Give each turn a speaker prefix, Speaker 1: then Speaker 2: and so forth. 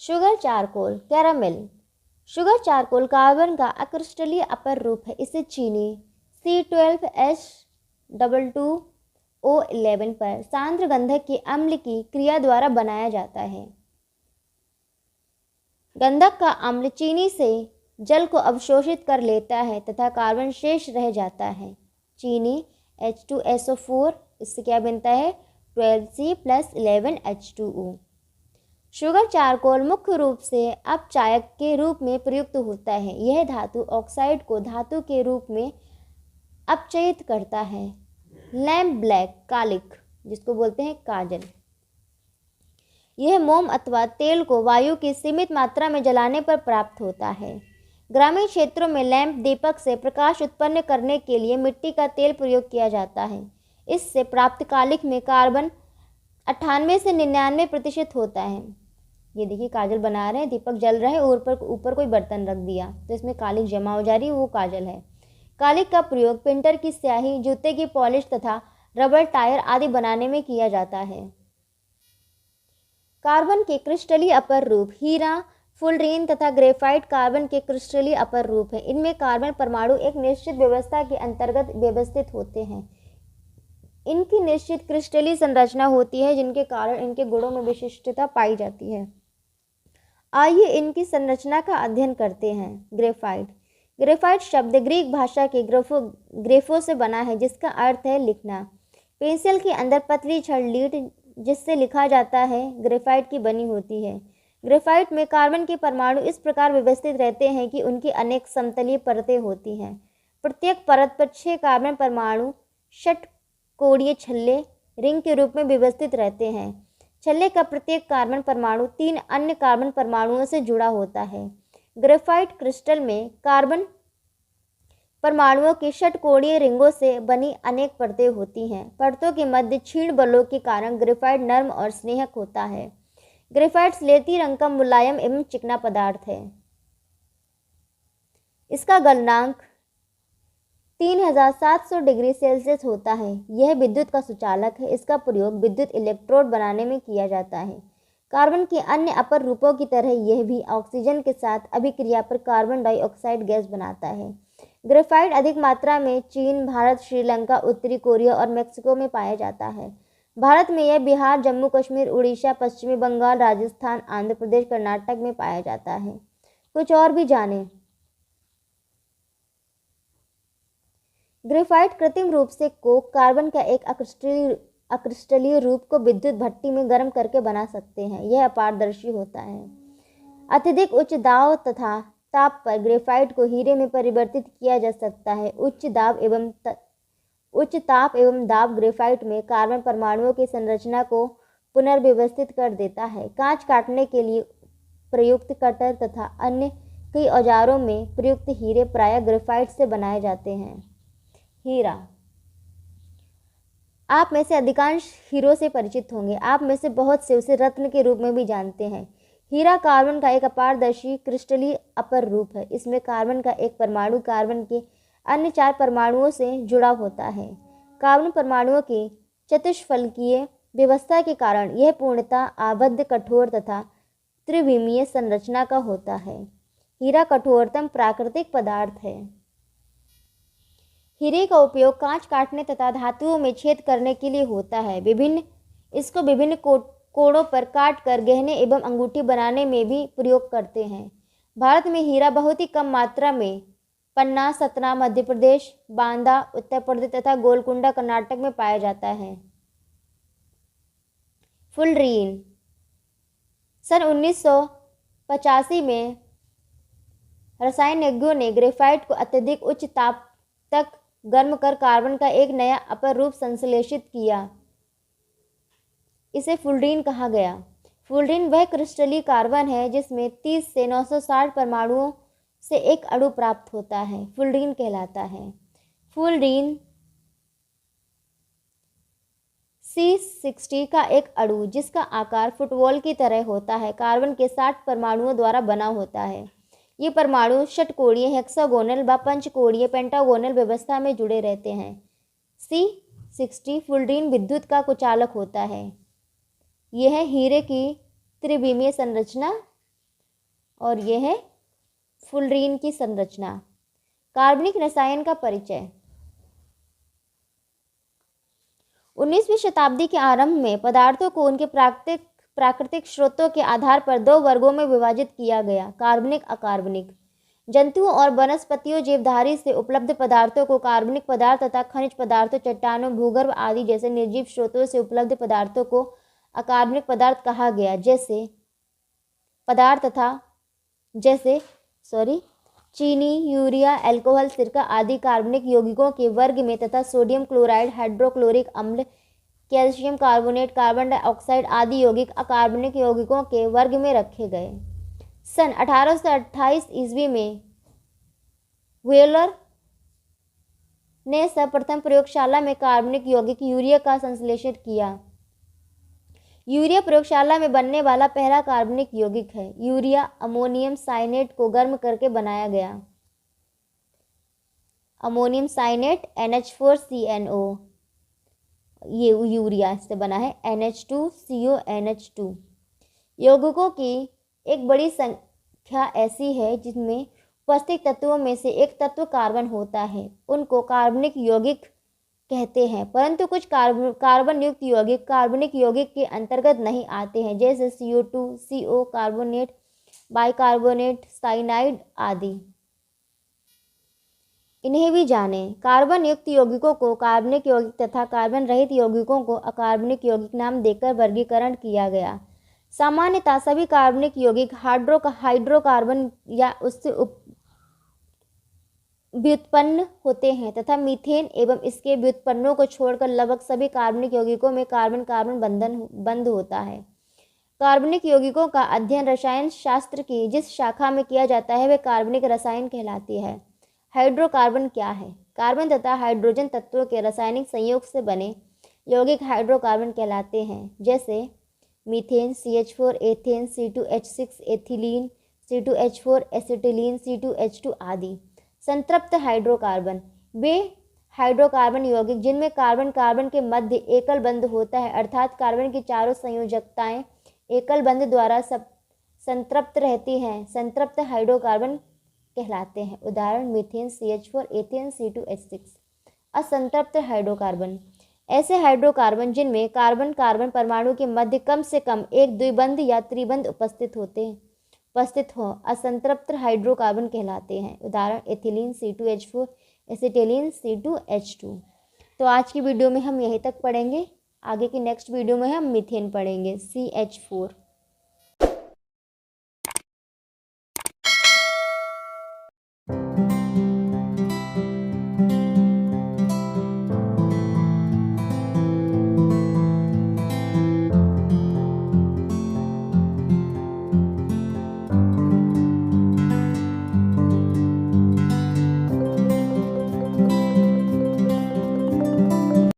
Speaker 1: Sugar charcoal caramel. Sugar charcoal carbon का अक्रिस्टलीय अपर रूप है। इसे चीनी C12H22O11 पर सांद्र गंधक के अम्ल की क्रिया द्वारा बनाया जाता है। गंधक का अम्ल चीनी से जल को अवशोषित कर लेता है तथा कार्बन शेष रह जाता है। चीनी H2SO4 इससे क्या बनता है 12C+11H2O। शुगर चारकोल मुख्य रूप से अपचायक के रूप में प्रयुक्त होता है। यह धातु ऑक्साइड को धातु के रूप में अपचयित करता है। लैम्प ब्लैक कालिक जिसको बोलते हैं काजल, यह मोम अथवा तेल को वायु की सीमित मात्रा में जलाने पर प्राप्त होता है। ग्रामीण क्षेत्रों में लैंप दीपक से प्रकाश उत्पन्न करने के लिए मिट्टी का तेल प्रयोग किया जाता है। इससे प्राप्त कालिक में कार्बन 98 से 99% होता है। ये देखिए काजल बना रहे हैं, दीपक जल रहा है, ऊपर कोई बर्तन रख दिया तो इसमें कालिक जमा हो जा रही है, वो काजल है। कालिक का प्रयोग पेंटर की स्याही, जूते की पॉलिश तथा रबर टायर आदि बनाने में किया जाता है। कार्बन के क्रिस्टलीय अपर रूप हीरा, फुलरीन तथा ग्रेफाइट कार्बन के क्रिस्टलीय अपर रूप है। इनमें कार्बन परमाणु एक निश्चित व्यवस्था के अंतर्गत व्यवस्थित होते हैं। इनकी निश्चित क्रिस्टलीय संरचना होती है जिनके कारण इनके गुणों में विशिष्टता पाई जाती है। आइए इनकी संरचना का अध्ययन करते हैं। ग्रेफाइट। ग्रेफाइट शब्द ग्रीक भाषा के ग्रेफो से बना है जिसका अर्थ है लिखना। पेंसिल के अंदर पतली छड़ लीड जिससे लिखा जाता है ग्रेफाइट की बनी होती है। ग्रेफाइट में कार्बन के परमाणु इस प्रकार व्यवस्थित रहते हैं कि उनकी अनेक समतलीय परतें होती हैं। प्रत्येक परत पर 6 कार्बन परमाणु षटकोणीय छल्ले रिंग के रूप में व्यवस्थित रहते हैं। छल्ले का प्रत्येक कार्बन परमाणु 3 अन्य कार्बन परमाणुओं से जुड़ा होता है। ग्रेफाइट क्रिस्टल में कार्बन परमाणुओं की षटकोणीय रिंगों से बनी अनेक परतें होती हैं। परतों के मध्य क्षीण बलों के कारण ग्रेफाइट नर्म और स्नेहक होता है। ग्रेफाइट स्लेटी रंग का मुलायम एवं चिकना पदार्थ है। इसका गलनांक 3700 डिग्री सेल्सियस होता है। यह विद्युत का सुचालक है। इसका प्रयोग विद्युत इलेक्ट्रोड बनाने में किया जाता है। कार्बन के अन्य अपर रूपों की तरह यह भी ऑक्सीजन के साथ अभिक्रिया पर कार्बन डाइऑक्साइड गैस बनाता है। ग्रेफाइट अधिक मात्रा में चीन, भारत, श्रीलंका, उत्तरी कोरिया और मेक्सिको में पाया जाता है। भारत में यह बिहार, जम्मू कश्मीर, उड़ीसा, पश्चिमी बंगाल, राजस्थान, आंध्र प्रदेश, कर्नाटक में पाया जाता है। कुछ और भी जानें। ग्रेफाइट कृत्रिम रूप से कोक कार्बन का एक अक्रिस्टलीय रूप को विद्युत भट्टी में गर्म करके बना सकते हैं। यह अपारदर्शी होता है। अत्यधिक उच्च दाब तथा ताप पर ग्रेफाइट को हीरे में परिवर्तित किया जा सकता है। उच्च ताप एवं दाब ग्रेफाइट में कार्बन परमाणुओं की संरचना को पुनर्व्यवस्थित कर देता है। कांच काटने के लिए प्रयुक्त कटर तथा अन्य कई औजारों में प्रयुक्त हीरे प्रायः ग्रेफाइट से बनाए जाते हैं। हीरा। आप में से अधिकांश हीरो से परिचित होंगे। आप में से बहुत से उसे रत्न के रूप में भी जानते हैं। हीरा कार्बन का एक अपारदर्शी क्रिस्टलीय अपर रूप है। इसमें कार्बन का एक परमाणु कार्बन के अन्य 4 परमाणुओं से जुड़ा होता है। कार्बन परमाणुओं की चतुष्फलकीय व्यवस्था के कारण यह पूर्णतः आबद्ध, कठोर तथा त्रिविमीय संरचना का होता है। हीरा कठोरतम प्राकृतिक पदार्थ है। हीरे का उपयोग कांच काटने तथा धातुओं में छेद करने के लिए होता है। इसको विभिन्न कोड़ों पर काट कर गहने एवं अंगूठी बनाने में भी प्रयोग करते हैं। भारत में हीरा बहुत ही कम मात्रा में पन्ना, सतना मध्य प्रदेश, बांदा उत्तर प्रदेश तथा गोलकुंडा कर्नाटक में पाया जाता है। फुलरीन। सन 1985 में रसायनज्ञों ने ग्रेफाइट को अत्यधिक उच्च ताप तक गर्म कर कार्बन का एक नया अपर रूप संश्लेषित किया। इसे फुलरीन कहा गया। फुलरीन वह क्रिस्टलीय कार्बन है जिसमें 30 से 960 परमाणुओं से एक अणु प्राप्त होता है। फुलरीन कहलाता है। फुलरीन C60 का एक अणु जिसका आकार फुटबॉल की तरह होता है कार्बन के 60 परमाणुओं द्वारा बना होता है। ये परमाणु षटकोणीय, हेक्सागोनल व पंचकोणीय, पेंटागोनल व्यवस्था में जुड़े रहते हैं। C60 फुलरीन विद्युत का कुचालक होता है। यह हीरे की त्रिविमीय संरचना और यह है फुलरीन की संरचना। कार्बनिक रसायन का परिचय। 19वीं शताब्दी के आरंभ में पदार्थों को उनके प्राकृतिक स्रोतों के आधार पर दो वर्गों में विभाजित किया गया, कार्बनिक, अकार्बनिक। जंतुओं और वनस्पतियों जीवधारी से उपलब्ध पदार्थों को कार्बनिक पदार्थ तथा खनिज पदार्थों, चट्टानों, भूगर्भ आदि जैसे निर्जीव स्रोतों से उपलब्ध पदार्थों को अकार्बनिक पदार्थ कहा गया। जैसे चीनी, यूरिया, अल्कोहल, सिरका आदि कार्बनिक यौगिकों के वर्ग में तथा सोडियम क्लोराइड, हाइड्रोक्लोरिक अम्ल, कैल्शियम कार्बोनेट, कार्बन डाइऑक्साइड आदि यौगिक अकार्बनिक यौगिकों के वर्ग में रखे गए। सन 1828 ईस्वी में व्हीलर ने सर्वप्रथम प्रयोगशाला में कार्बनिक यौगिक यूरिया का संश्लेषण किया। यूरिया प्रयोगशाला में बनने वाला पहला कार्बनिक यौगिक है। यूरिया अमोनियम साइनेट को गर्म करके बनाया गया। अमोनियम साइनेट NH4CNO, ये यूरिया से बना है, NH2CONH2। यौगिकों की एक बड़ी संख्या ऐसी है जिनमें उपस्थित तत्वों में से एक तत्व कार्बन होता है, उनको कार्बनिक यौगिक कहते हैं। परंतु कुछ कार्बन युक्त यौगिक कार्बनिक यौगिक के अंतर्गत नहीं आते हैं, जैसे CO2, CO carbonate, bicarbonate, cyanide आदि। इन्हें भी जानें। कार्बन युक्त यौगिकों को कार्बनिक यौगिक तथा कार्बन रहित यौगिकों को अकार्बनिक यौगिक नाम देकर वर्गीकरण किया गया। सामान्यतः सभी कार्बनिक यौगिक हाइड्रोकार्बन या उससे व्युत्पन्न होते हैं तथा मीथेन एवं इसके व्युत्पन्नों को छोड़कर लगभग सभी कार्बनिक यौगिकों में कार्बन बंध होता है। कार्बनिक यौगिकों का अध्ययन रसायन शास्त्र की जिस शाखा में किया जाता है वह कार्बनिक रसायन कहलाती है। हाइड्रोकार्बन क्या है? कार्बन तथा हाइड्रोजन तत्वों के रासायनिक संयोग से बने यौगिक हाइड्रोकार्बन कहलाते हैं, जैसे methane, CH4, ethane, C2H6, ethylene, C2H4, acetylene, C2H2 आदि। संतृप्त हाइड्रोकार्बन वे हाइड्रोकार्बन यौगिक जिनमें कार्बन कार्बन के मध्य एकल बंध होता है, अर्थात कार्बन की चारों संयोजकताएं एकल बंध द्वारा संतृप्त रहती हैं, संतृप्त हाइड्रोकार्बन कहलाते हैं। उदाहरण मीथेन, CH4, एथेन, C2H6। असंतृप्त हाइड्रोकार्बन ऐसे हाइड्रोकार्बन जिनमें कार्बन कार्बन परमाणु के मध्य कम से कम एक द्विबंध या त्रिबंध उपस्थित हो असंतृप्त हाइड्रोकार्बन कहलाते हैं। उदाहरण एथिलीन, C2H4, एसिटिलीन, C2H2। तो आज की वीडियो में हम यहीं तक पढ़ेंगे। आगे की नेक्स्ट वीडियो में हम मीथेन पढ़ेंगे, CH4।